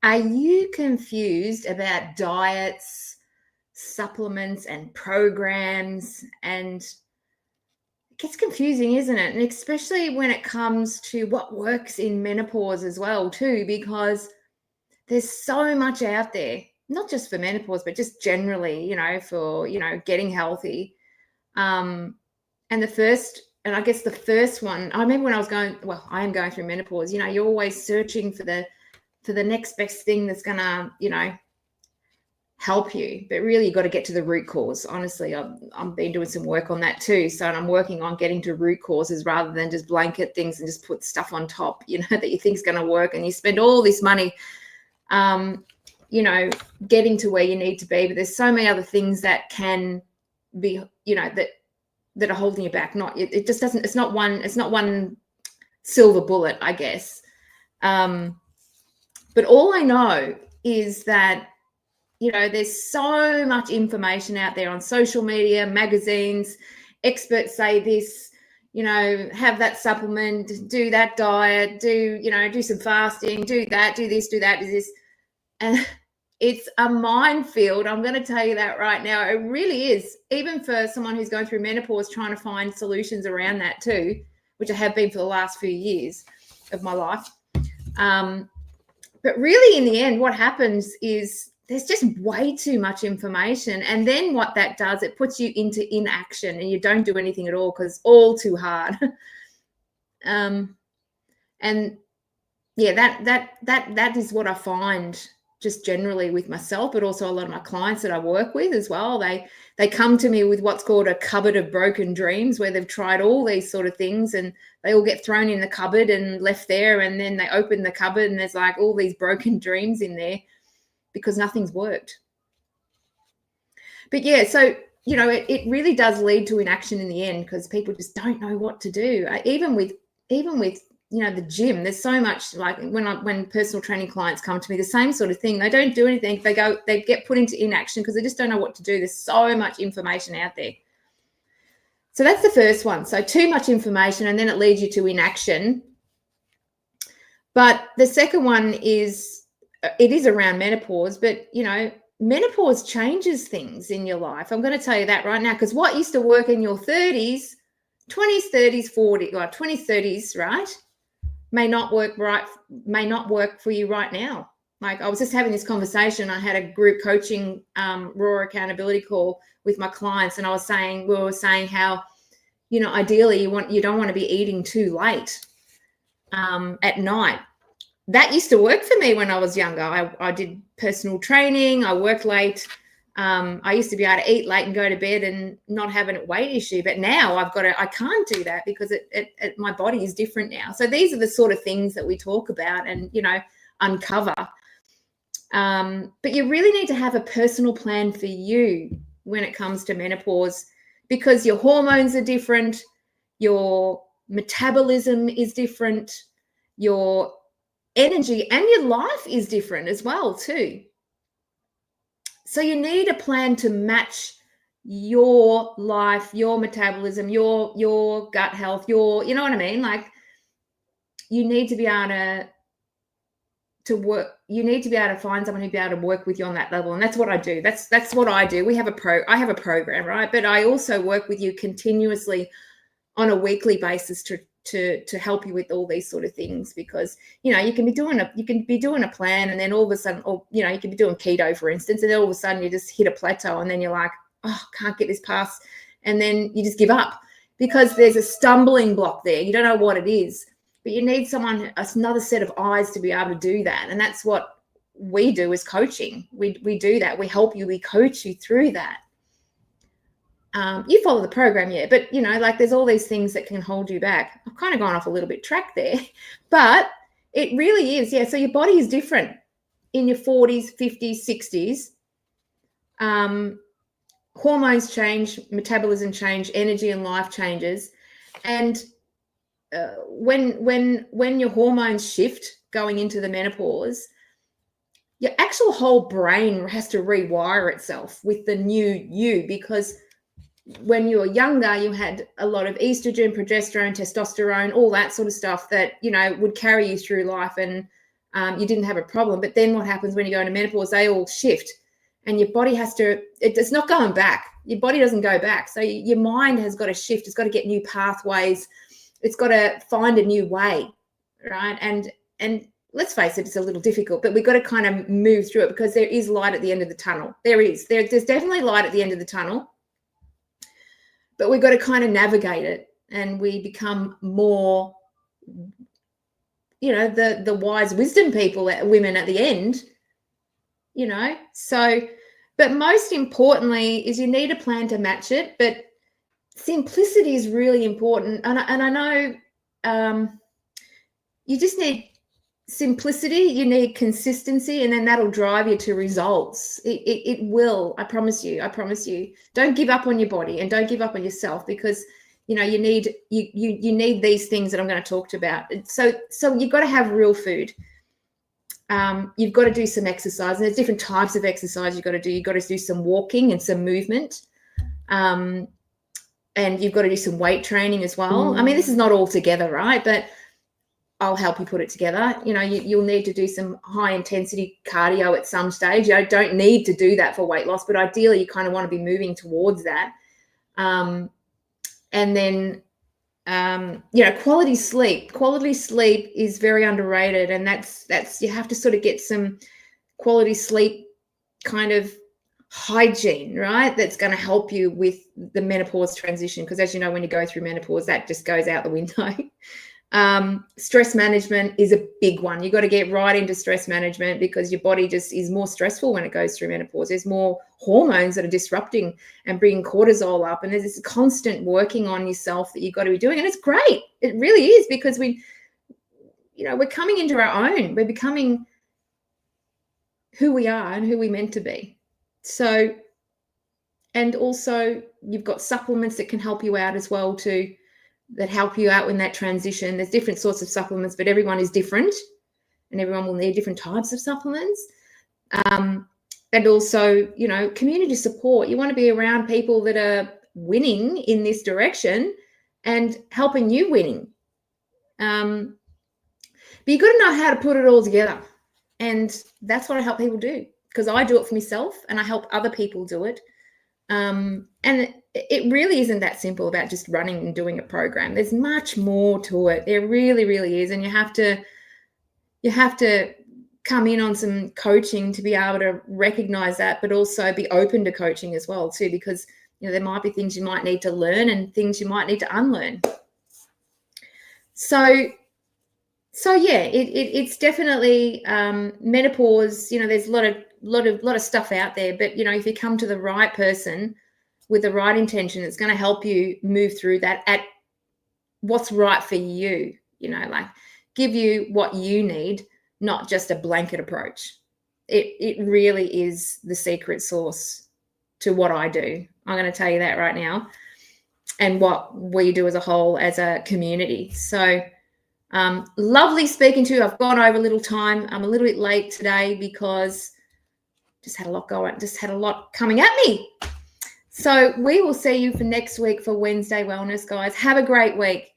Are you confused about diets, supplements, and programs? And it gets confusing, isn't it? And especially when it comes to what works in menopause as well, too, because there's so much out there, not just for menopause, but just generally, for, getting healthy. And I guess the first one, I remember when I am going through menopause, you're always searching for the next best thing that's going to, help you. But really, you've got to get to the root cause. Honestly, I've been doing some work on that too. So I'm working on getting to root causes rather than just blanket things and just put stuff on top, that you think is going to work. And you spend all this money, getting to where you need to be. But there's so many other things that can be, that are holding you back. It just doesn't, it's not one silver bullet, I guess. But all I know is that, there's so much information out there on social media, magazines, experts say this, have that supplement, do that diet, do some fasting, do that, do this, do that, do this. And it's a minefield. I'm going to tell you that right now. It really is, even for someone who's going through menopause, trying to find solutions around that too, which I have been for the last few years of my life. But really, in the end, what happens is there's just way too much information. And then what that does, it puts you into inaction and you don't do anything at all because it's all too hard. And yeah, that is what I find just generally with myself, but also a lot of my clients that I work with as well. They come to me with what's called a cupboard of broken dreams, where they've tried all these sort of things and they all get thrown in the cupboard and left there. And then they open the cupboard and there's like all these broken dreams in there because nothing's worked. But yeah, so, it really does lead to inaction in the end because people just don't know what to do. Even with the gym, there's so much, like when personal training clients come to me, the same sort of thing. They don't do anything. They get put into inaction because they just don't know what to do. There's so much information out there. So that's the first one. So too much information, and then it leads you to inaction. But the second one is, it is around menopause, but, menopause changes things in your life. I'm going to tell you that right now, because what used to work in your 30s, 20s, 30s, 40s, like 20s, 30s, right, may not work for you right now. Like I was just having this conversation. I had a group coaching raw accountability call with my clients, and we were saying how, ideally you don't want to be eating too late at night. That used to work for me when I was younger. I did personal training. I worked late. I used to be able to eat late and go to bed and not have a weight issue. But now I can't do that because my body is different now. So these are the sort of things that we talk about and, uncover. But you really need to have a personal plan for you when it comes to menopause, because your hormones are different. Your metabolism is different. Your energy and your life is different as well too. So you need a plan to match your life, your metabolism, your gut health, you know what I mean? Like you need to be able to work. You need to be able to find someone who'll be able to work with you on that level. And that's what I do. That's what I do. I have a program, right? But I also work with you continuously on a weekly basis to help you with all these sort of things, because you can be doing a plan, and then all of a sudden, or you can be doing keto, for instance, and then all of a sudden you just hit a plateau, and then you're like, oh, can't get this past, and then you just give up because there's a stumbling block there. You don't know what it is, but you need another set of eyes to be able to do that. And that's what we do as coaching. We do that. We help you. We coach you through that. You follow the program, yeah, but there's all these things that can hold you back. I've kind of gone off a little bit track there, but it really is, yeah. So your body is different in your 40s, 50s, 60s. Hormones change, metabolism change, energy and life changes, and when your hormones shift going into the menopause, your actual whole brain has to rewire itself with the new you, because when you were younger, you had a lot of estrogen, progesterone, testosterone, all that sort of stuff that, would carry you through life and you didn't have a problem. But then what happens when you go into menopause? They all shift, and your body has to. It's not going back. Your body doesn't go back. So your mind has got to shift. It's got to get new pathways. It's got to find a new way, right? And let's face it, it's a little difficult, but we've got to kind of move through it because there is light at the end of the tunnel. There's definitely light at the end of the tunnel, but we've got to kind of navigate it, and we become more, the wise wisdom people, women at the end, So, but most importantly is you need a plan to match it, but simplicity is really important. And I know you just need simplicity, you need consistency, and then that'll drive you to results. It will. I promise you. Don't give up on your body, and don't give up on yourself, because you need these things that I'm going to talk about. So you've got to have real food. You've got to do some exercise, and there's different types of exercise you've got to do. You've got to do some walking and some movement, and you've got to do some weight training as well. I mean, this is not all together, right? But I'll help you put it together. You'll need to do some high intensity cardio at some stage. You don't need to do that for weight loss, but ideally you kind of want to be moving towards that. And then, quality sleep. Quality sleep is very underrated, and that's you have to sort of get some quality sleep kind of hygiene, right? That's going to help you with the menopause transition, because as you know, when you go through menopause, that just goes out the window. Stress management is a big one. You've got to get right into stress management, because your body just is more stressful when it goes through menopause. There's more hormones that are disrupting and bringing cortisol up, and there's this constant working on yourself that you've got to be doing. And it's great. It really is, because we're coming into our own. We're becoming who we are and who we're meant to be. So, and also you've got supplements that can help you out as well too, that help you out in that transition. There's different sorts of supplements, but everyone is different, and everyone will need different types of supplements. And also, community support. You want to be around people that are winning in this direction and helping you winning. But you've got to know how to put it all together. And that's what I help people do, because I do it for myself and I help other people do it. And it really isn't that simple about just running and doing a program. There's much more to it. There really, really is. And you have to come in on some coaching to be able to recognize that, but also be open to coaching as well too, because there might be things you might need to learn and things you might need to unlearn. So yeah, it's definitely menopause. There's a lot of stuff out there, but if you come to the right person with the right intention, it's going to help you move through that at what's right for you, like give you what you need, not just a blanket approach. It really is the secret sauce to what I do. I'm going to tell you that right now, and what we do as a whole, as a community. So lovely speaking to you. I've gone over a little time. I'm a little bit late today because just had a lot coming at me. So we will see you for next week for Wednesday Wellness, guys. Have a great week.